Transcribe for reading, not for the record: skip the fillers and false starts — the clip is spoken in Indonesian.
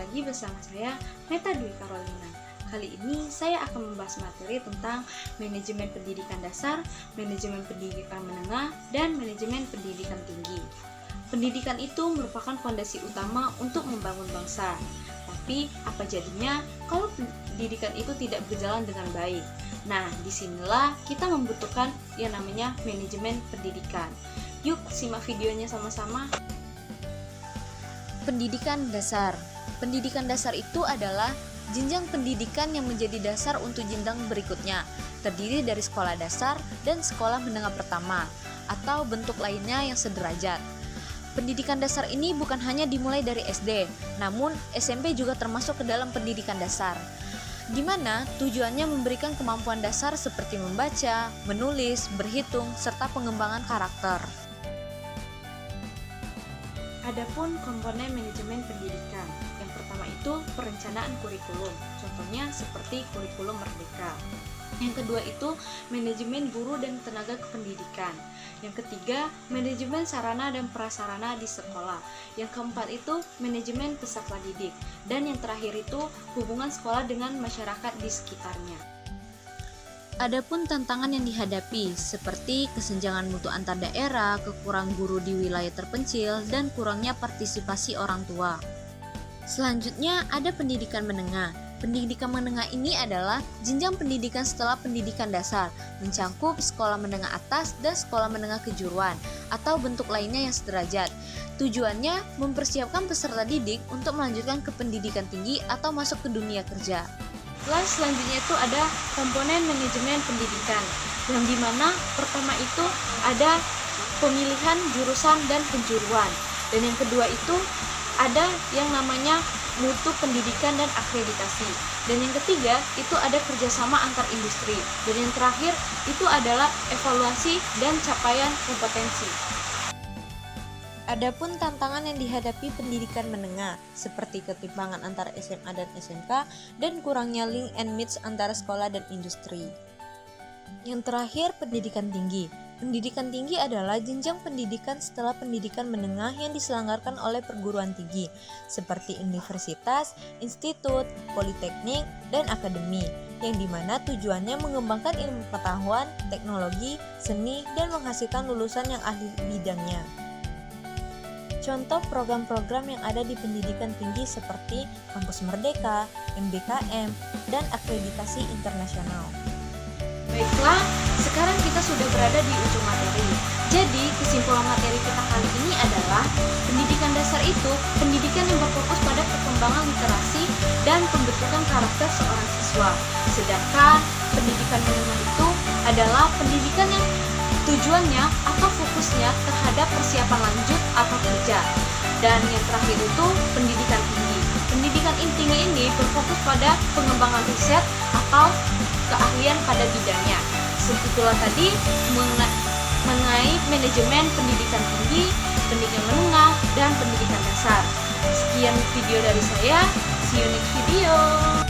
lagi bersama saya, Meta Dwi Carolina. Kali ini saya akan membahas materi tentang manajemen pendidikan dasar, manajemen pendidikan menengah, dan manajemen pendidikan tinggi. Pendidikan itu merupakan fondasi utama untuk membangun bangsa. Tapi apa jadinya kalau pendidikan itu tidak berjalan dengan baik? Nah, disinilah kita membutuhkan yang namanya manajemen pendidikan. Yuk simak videonya sama-sama. Pendidikan dasar. Pendidikan dasar itu adalah jenjang pendidikan yang menjadi dasar untuk jenjang berikutnya, terdiri dari sekolah dasar dan sekolah menengah pertama, atau bentuk lainnya yang sederajat. Pendidikan dasar ini bukan hanya dimulai dari SD, namun SMP juga termasuk ke dalam pendidikan dasar, di mana tujuannya memberikan kemampuan dasar seperti membaca, menulis, berhitung, serta pengembangan karakter. Adapun komponen manajemen pendidikan, yang pertama itu perencanaan kurikulum, contohnya seperti kurikulum Merdeka. Yang kedua itu manajemen guru dan tenaga kependidikan. Yang ketiga, manajemen sarana dan prasarana di sekolah. Yang keempat itu manajemen peserta didik. Dan yang terakhir itu hubungan sekolah dengan masyarakat di sekitarnya. Adapun tantangan yang dihadapi seperti kesenjangan mutu antar daerah, kekurangan guru di wilayah terpencil, dan kurangnya partisipasi orang tua. Selanjutnya ada pendidikan menengah. Pendidikan menengah ini adalah jenjang pendidikan setelah pendidikan dasar, mencakup sekolah menengah atas dan sekolah menengah kejuruan, atau bentuk lainnya yang sederajat. Tujuannya mempersiapkan peserta didik untuk melanjutkan ke pendidikan tinggi atau masuk ke dunia kerja. Selanjutnya itu ada komponen manajemen pendidikan, yang dimana pertama itu ada pemilihan jurusan dan penjuruan, dan yang kedua itu ada yang namanya mutu pendidikan dan akreditasi, dan yang ketiga itu ada kerjasama antar industri, dan yang terakhir itu adalah evaluasi dan capaian kompetensi. Adapun tantangan yang dihadapi pendidikan menengah, seperti ketimpangan antara SMA dan SMK, dan kurangnya link and match antara sekolah dan industri. Yang terakhir, pendidikan tinggi. Pendidikan tinggi adalah jenjang pendidikan setelah pendidikan menengah yang diselenggarakan oleh perguruan tinggi, seperti universitas, institut, politeknik, dan akademi, yang dimana tujuannya mengembangkan ilmu pengetahuan, teknologi, seni, dan menghasilkan lulusan yang ahli bidangnya. Contoh program-program yang ada di pendidikan tinggi seperti Kampus Merdeka, MBKM, dan akreditasi internasional. Baiklah, sekarang kita sudah berada di ujung materi. Jadi, kesimpulan materi kita kali ini adalah pendidikan dasar itu pendidikan yang berfokus pada perkembangan literasi dan pembentukan karakter seorang siswa. Sedangkan pendidikan menengah itu adalah pendidikan yang tujuannya atau fokusnya terhadap persiapan lanjut atau kerja. Dan yang terakhir itu pendidikan tinggi. Pendidikan tinggi ini berfokus pada pengembangan riset atau keahlian pada bidangnya. Itulah tadi mengenai manajemen pendidikan tinggi, pendidikan menengah, dan pendidikan dasar. Sekian video dari saya. See you next video.